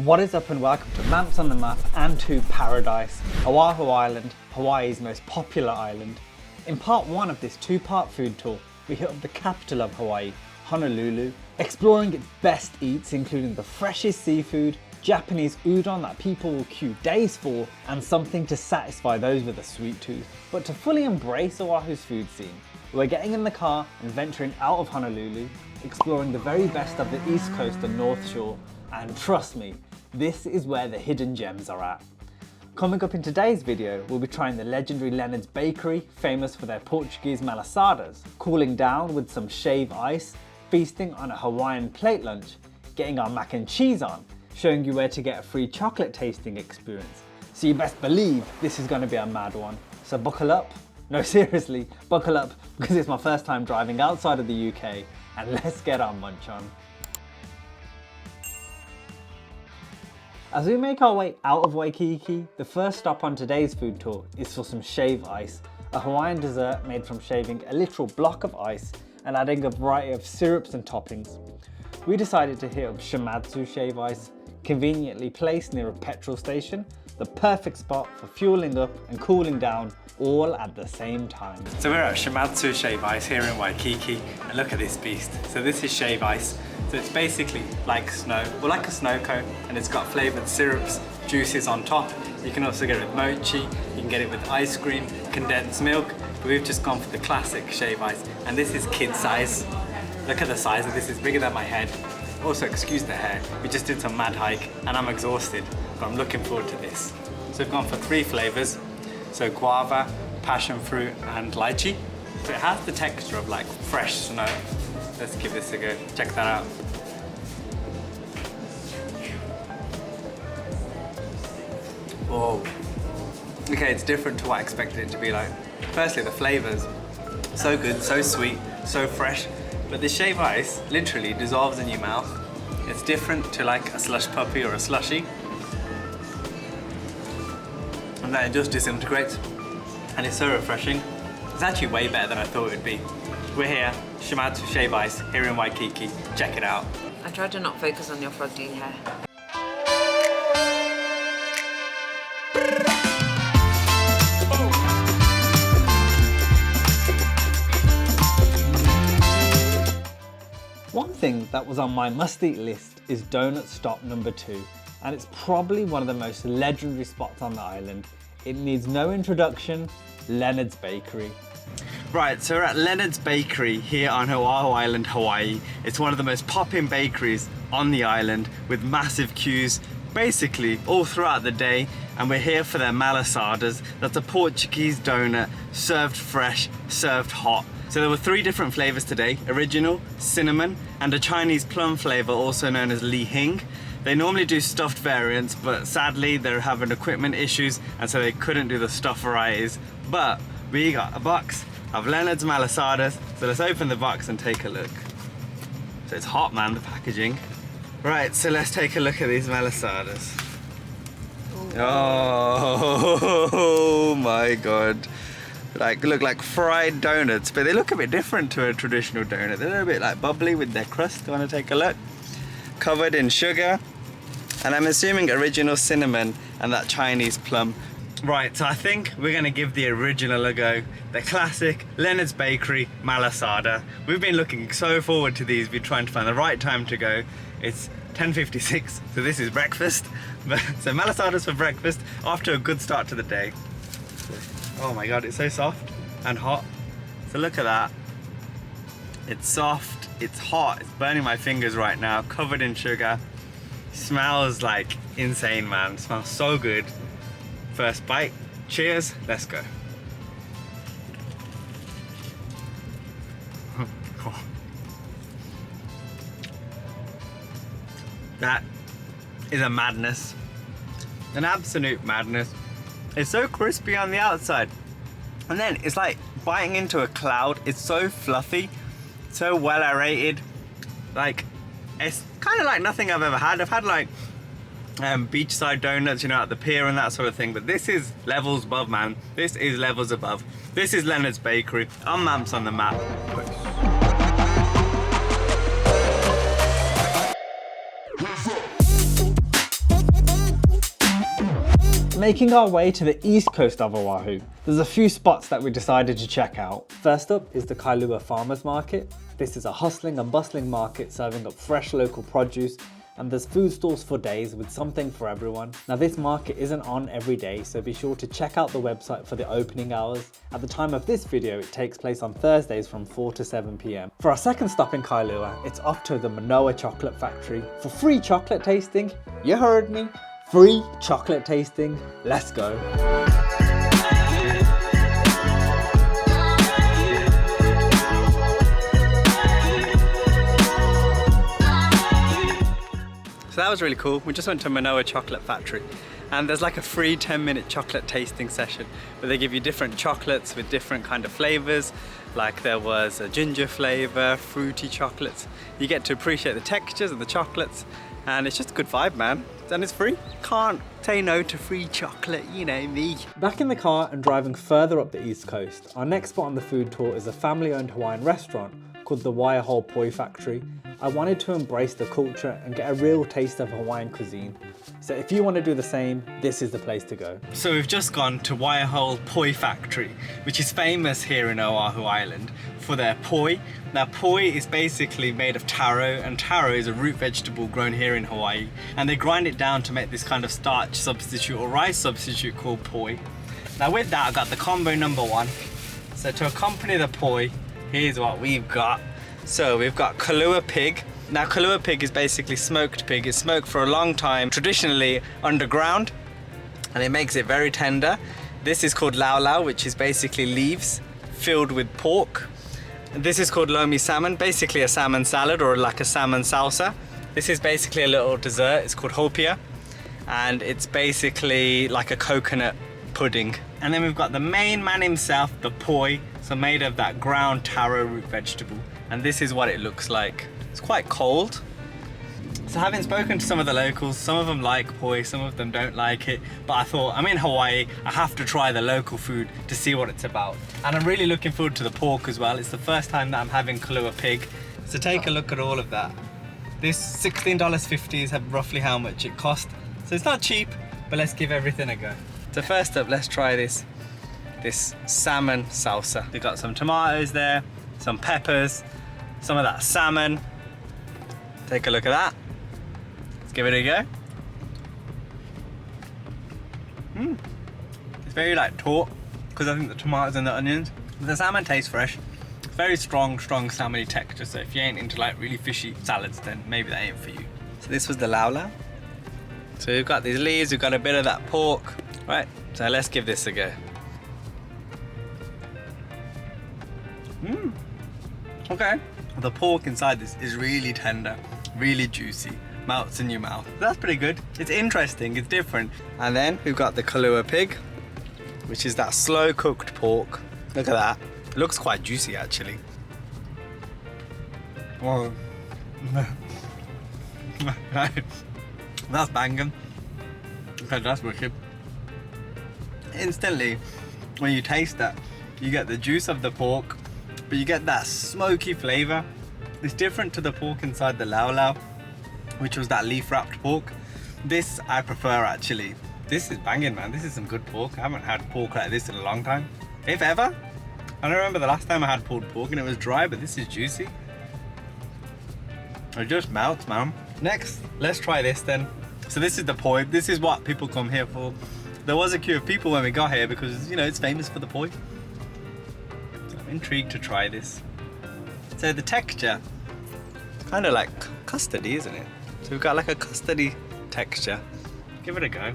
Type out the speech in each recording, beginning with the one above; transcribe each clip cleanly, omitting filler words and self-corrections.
What is up and welcome to Maps on the Map and to Paradise, Oahu Island, Hawaii's most popular island. In part 1 of this 2-part food tour, we hit up the capital of Hawaii, Honolulu, exploring its best eats including the freshest seafood, Japanese udon that people will queue days for, and something to satisfy those with a sweet tooth. But to fully embrace Oahu's food scene, we're getting in the car and venturing out of Honolulu, exploring the very best of the East Coast and North Shore, and trust me, this is where the hidden gems are at. Coming up in today's video, we'll be trying the legendary Leonard's Bakery, famous for their Portuguese Malasadas, cooling down with some shave ice, feasting on a Hawaiian plate lunch, getting our mac and cheese on, showing you where to get a free chocolate tasting experience. So you best believe this is going to be a mad one. So buckle up. No, seriously, buckle up because it's my first time driving outside of the UK, and let's get our munch on. As we make our way out of Waikiki, the first stop on today's food tour is for some shave ice, a Hawaiian dessert made from shaving a literal block of ice and adding a variety of syrups and toppings. We decided to hit up Shimadzu Shave Ice, conveniently placed near a petrol station, the perfect spot for fueling up and cooling down all at the same time. So we're at Shimadzu Shave Ice here in Waikiki, and look at this beast. So this is shave ice. So it's basically like snow, or like a snow cone, and it's got flavoured syrups, juices on top. You can also get it with mochi, you can get it with ice cream, condensed milk, but we've just gone for the classic shave ice, and this is kid size. Look at the size of this, it's bigger than my head. Also, excuse the hair, we just did some mad hike and I'm exhausted, but I'm looking forward to this. So we've gone for 3 flavours, so guava, passion fruit and lychee. So it has the texture of like fresh snow. Let's give this a go, check that out. Whoa. Okay, it's different to what I expected it to be like. Firstly, the flavours, so good, so sweet, so fresh. But the shave ice literally dissolves in your mouth. It's different to like a slush puppy or a slushie. And then it just disintegrates. And it's so refreshing. It's actually way better than I thought it would be. We're here, Shimadzu Shave Ice, here in Waikiki. Check it out. I tried to not focus on your froggy hair. One thing that was on my must-eat list is donut stop number 2, and it's probably one of the most legendary spots on the island. It needs no introduction, Leonard's Bakery. Right, so we're at Leonard's Bakery here on Oahu Island, Hawaii. It's one of the most poppin' bakeries on the island with massive queues basically all throughout the day, and we're here for their Malasadas. That's a Portuguese donut served fresh, served hot. So there were 3 different flavors today, original, cinnamon, and a Chinese plum flavor also known as Li Hing. They normally do stuffed variants, but sadly they're having equipment issues and so they couldn't do the stuffed varieties. But we got a box of Leonard's Malasadas, so let's open the box and take a look. So it's hot, man, the packaging. Right, so let's take a look at these Malasadas. Oh my god. Look like fried donuts, but they look a bit different to a traditional donut. They're a bit like bubbly with their crust. Want to take a look? Covered in sugar, and I'm assuming original cinnamon and that Chinese plum. Right, so I think we're gonna give the original a go. The classic Leonard's Bakery Malasada. We've been looking so forward to these. We're trying to find the right time to go. It's 10:56, so this is breakfast. So Malasadas for breakfast after a good start to the day. Oh my god, it's so soft and hot. So look at that. It's soft, it's hot, it's burning my fingers right now, covered in sugar. Smells like insane, man. It smells so good. First bite, cheers, let's go. That is a madness. An absolute madness. It's so crispy on the outside, and then it's like biting into a cloud. It's so fluffy, so well aerated. Like, it's kind of like nothing I've ever had. I've had like beachside donuts, you know, at the pier and that sort of thing, but this is levels above, man. This is levels above. This is Leonard's Bakery. I'm Maps on the Map. Making our way to the east coast of Oahu, there's a few spots that we decided to check out. First up is the Kailua Farmers Market. This is a hustling and bustling market serving up fresh local produce, and there's food stalls for days with something for everyone. Now this market isn't on every day, so be sure to check out the website for the opening hours. At the time of this video, it takes place on Thursdays from 4 to 7 p.m. For our second stop in Kailua, it's off to the Manoa Chocolate Factory for free chocolate tasting. You heard me, free chocolate tasting. Let's go. So that was really cool. We just went to Manoa Chocolate Factory and there's like a free 10-minute chocolate tasting session where they give you different chocolates with different kind of flavors. Like there was a ginger flavor, fruity chocolates. You get to appreciate the textures and the chocolates, and it's just a good vibe, man. And it's free. Can't say no to free chocolate, you know me. Back in the car and driving further up the east coast, our next spot on the food tour is a family-owned Hawaiian restaurant called the Waiahole Poi Factory. I wanted to embrace the culture and get a real taste of Hawaiian cuisine. So if you want to do the same, this is the place to go. So we've just gone to Waiahole Poi Factory, which is famous here in Oahu Island for their poi. Now poi is basically made of taro, and taro is a root vegetable grown here in Hawaii. And they grind it down to make this kind of starch substitute or rice substitute called poi. Now with that, I got the combo number one. So to accompany the poi, here's what we've got. So we've got Kailua pig. Now Kailua pig is basically smoked pig. It's smoked for a long time, traditionally underground, and it makes it very tender. This is called lau, which is basically leaves filled with pork. And this is called lomi salmon, basically a salmon salad or like a salmon salsa. This is basically a little dessert. It's called hopia, and it's basically like a coconut pudding. And then we've got the main man himself, the poi, so made of that ground taro root vegetable. And this is what it looks like. It's quite cold. So having spoken to some of the locals, some of them like poi, some of them don't like it. But I thought, I'm in Hawaii, I have to try the local food to see what it's about. And I'm really looking forward to the pork as well. It's the first time that I'm having Kailua pig. So take a look at all of that. This $16.50 is roughly how much it cost. So it's not cheap, but let's give everything a go. So first up, let's try this salmon salsa. We've got some tomatoes there, some peppers, some of that salmon. Take a look at that. Let's give it a go. It's very like taut because I think the tomatoes and the onions. The salmon tastes fresh. It's very strong salmony texture. So if you ain't into like really fishy salads, then maybe that ain't for you. So this was the lau. So we've got these leaves, we've got a bit of that pork. Right, so let's give this a go. Okay. The pork inside this is really tender, really juicy, melts in your mouth. That's pretty good. It's interesting, it's different. And then we've got the Kailua pig, which is that slow cooked pork. Look at that. It looks quite juicy actually. Whoa. That's banging. Okay, that's wicked. Instantly, when you taste that, you get the juice of the pork, but you get that smoky flavor. It's different to the pork inside the lau, which was that leaf wrapped pork. This I prefer actually. This is banging, man. This is some good pork. I haven't had pork like this in a long time, if ever. I don't remember the last time I had pulled pork and it was dry, but this is juicy. It just melts, man. Next, let's try this then. So this is the poi. This is what people come here for. There was a queue of people when we got here because, you know, it's famous for the poi. So I'm intrigued to try this. So the texture, it's kind of like custardy, isn't it? So we've got like a custardy texture. Give it a go.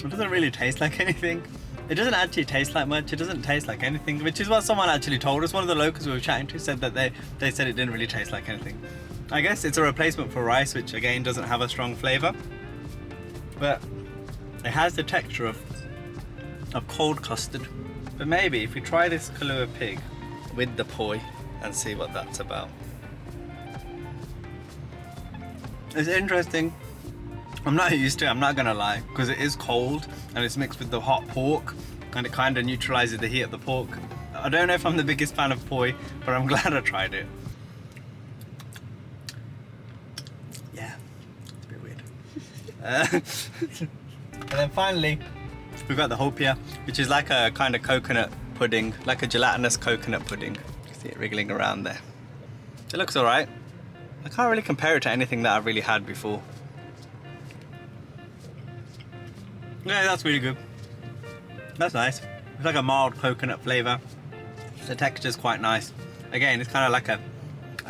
It doesn't really taste like anything. It doesn't actually taste like much. It doesn't taste like anything, which is what someone actually told us. One of the locals we were chatting to said that they said it didn't really taste like anything. I guess it's a replacement for rice, which again doesn't have a strong flavor, but it has the texture of cold custard. But maybe if we try this Kailua pig with the poi and see what that's about. It's interesting. I'm not used to it, I'm not gonna lie, because it is cold and it's mixed with the hot pork and it kind of neutralizes the heat of the pork. I don't know if I'm the biggest fan of poi, but I'm glad I tried it. And then finally, we've got the hopia, which is like a kind of coconut pudding, like a gelatinous coconut pudding. You see it wriggling around there. It looks alright. I can't really compare it to anything that I've really had before. Yeah, that's really good. That's nice. It's like a mild coconut flavour. The texture's quite nice. Again, it's kind of like a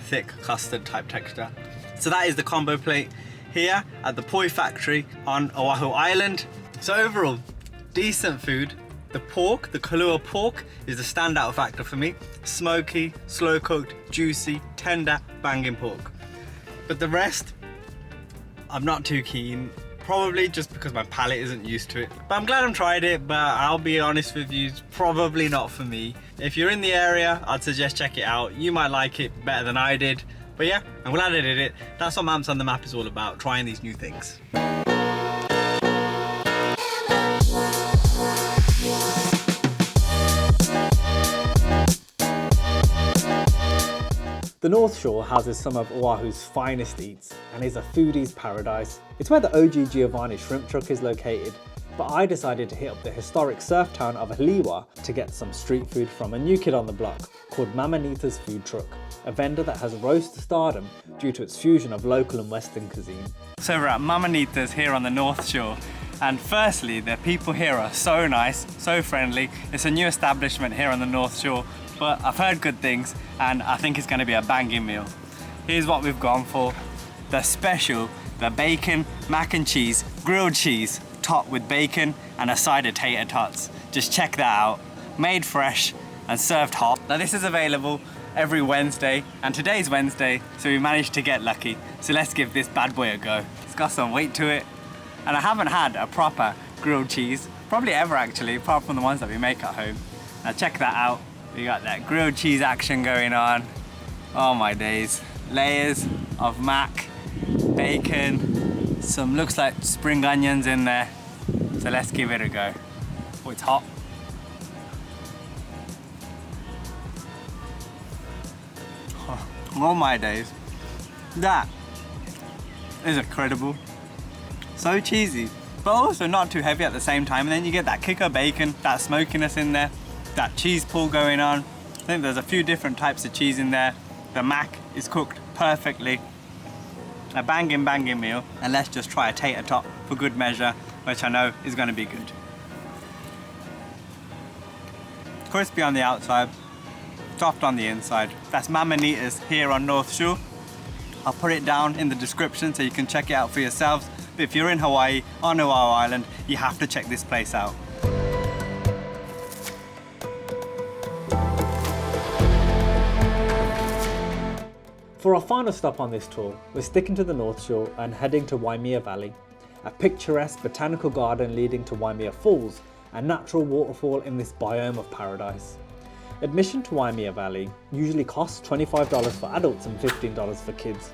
thick custard type texture. So that is the combo plate here at the Poi factory on Oahu Island. So overall, decent food. The pork, the Kailua pork, is the standout factor for me. Smoky, slow cooked, juicy, tender, banging pork. But the rest, I'm not too keen. Probably just because my palate isn't used to it. But I'm glad I've tried it, but I'll be honest with you, it's probably not for me. If you're in the area, I'd suggest check it out. You might like it better than I did. But yeah, I'm glad I did it. That's what Mamps on the Map is all about, trying these new things. The North Shore houses some of Oahu's finest eats and is a foodie's paradise. It's where the OG Giovanni shrimp truck is located, but I decided to hit up the historic surf town of Kailua to get some street food from a new kid on the block called Mamanita's Food Truck, a vendor that has rose to stardom due to its fusion of local and Western cuisine. So we're at Mamanita's here on the North Shore, and firstly, the people here are so nice, so friendly. It's a new establishment here on the North Shore, but I've heard good things and I think it's going to be a banging meal. Here's what we've gone for. The special, the bacon, mac and cheese, grilled cheese, topped with bacon and a side of tater tots. Just check that out. Made fresh and served hot. Now this is available every Wednesday, and today's Wednesday, so we managed to get lucky. So let's give this bad boy a go. It's got some weight to it, and I haven't had a proper grilled cheese, probably ever actually, apart from the ones that we make at home. Now check that out. We got that grilled cheese action going on. Oh my days. Layers of mac, bacon, some looks like spring onions in there. So let's give it a go. Oh, it's hot. Oh my days. That is incredible. So cheesy, but also not too heavy at the same time. And then you get that kick of bacon, that smokiness in there, that cheese pull going on. I think there's a few different types of cheese in there. The mac is cooked perfectly. A banging meal. And let's just try a tater tot for good measure, which I know is going to be good. Crispy on the outside, soft on the inside. That's Mamanita's here on North Shore. I'll put it down in the description so you can check it out for yourselves. But if you're in Hawaii, on Oahu Island, you have to check this place out. For our final stop on this tour, we're sticking to the North Shore and heading to Waimea Valley, a picturesque botanical garden leading to Waimea Falls, a natural waterfall in this biome of paradise. Admission to Waimea Valley usually costs $25 for adults and $15 for kids.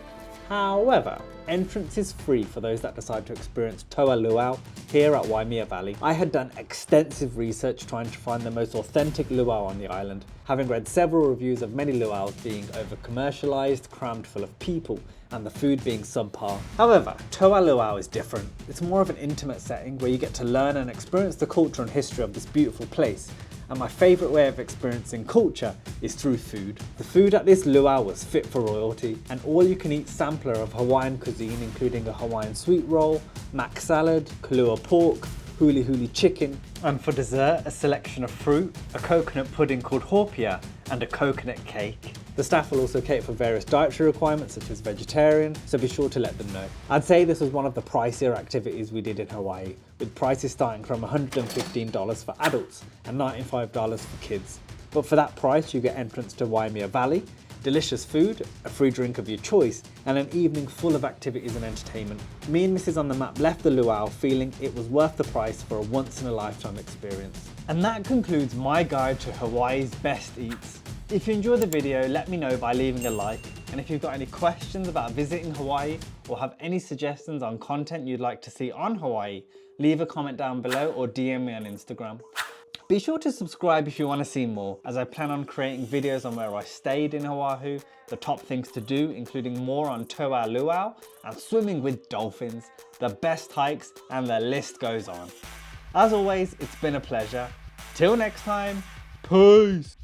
However, entrance is free for those that decide to experience Toa Luau here at Waimea Valley. I had done extensive research trying to find the most authentic luau on the island, having read several reviews of many luau's being over-commercialized, crammed full of people, and the food being subpar. However, Toa Luau is different. It's more of an intimate setting where you get to learn and experience the culture and history of this beautiful place. And my favourite way of experiencing culture is through food. The food at this luau was fit for royalty, an all-you-can-eat sampler of Hawaiian cuisine including a Hawaiian sweet roll, mac salad, Kailua pork, huli huli chicken, and for dessert a selection of fruit, a coconut pudding called hopia, and a coconut cake. The staff will also cater for various dietary requirements such as vegetarian, so be sure to let them know. I'd say this was one of the pricier activities we did in Hawaii, with prices starting from $115 for adults and $95 for kids. But for that price you get entrance to Waimea Valley, delicious food, a free drink of your choice, and an evening full of activities and entertainment. Me and Mrs. on the Map left the luau feeling it was worth the price for a once-in-a-lifetime experience. And that concludes my guide to Hawaii's best eats. If you enjoyed the video, let me know by leaving a like, and if you've got any questions about visiting Hawaii or have any suggestions on content you'd like to see on Hawaii, leave a comment down below or DM me on Instagram. Be sure to subscribe if you want to see more, as I plan on creating videos on where I stayed in Oahu, the top things to do, including more on Toa Luau and swimming with dolphins, the best hikes, and the list goes on. As always, it's been a pleasure. Till next time, peace!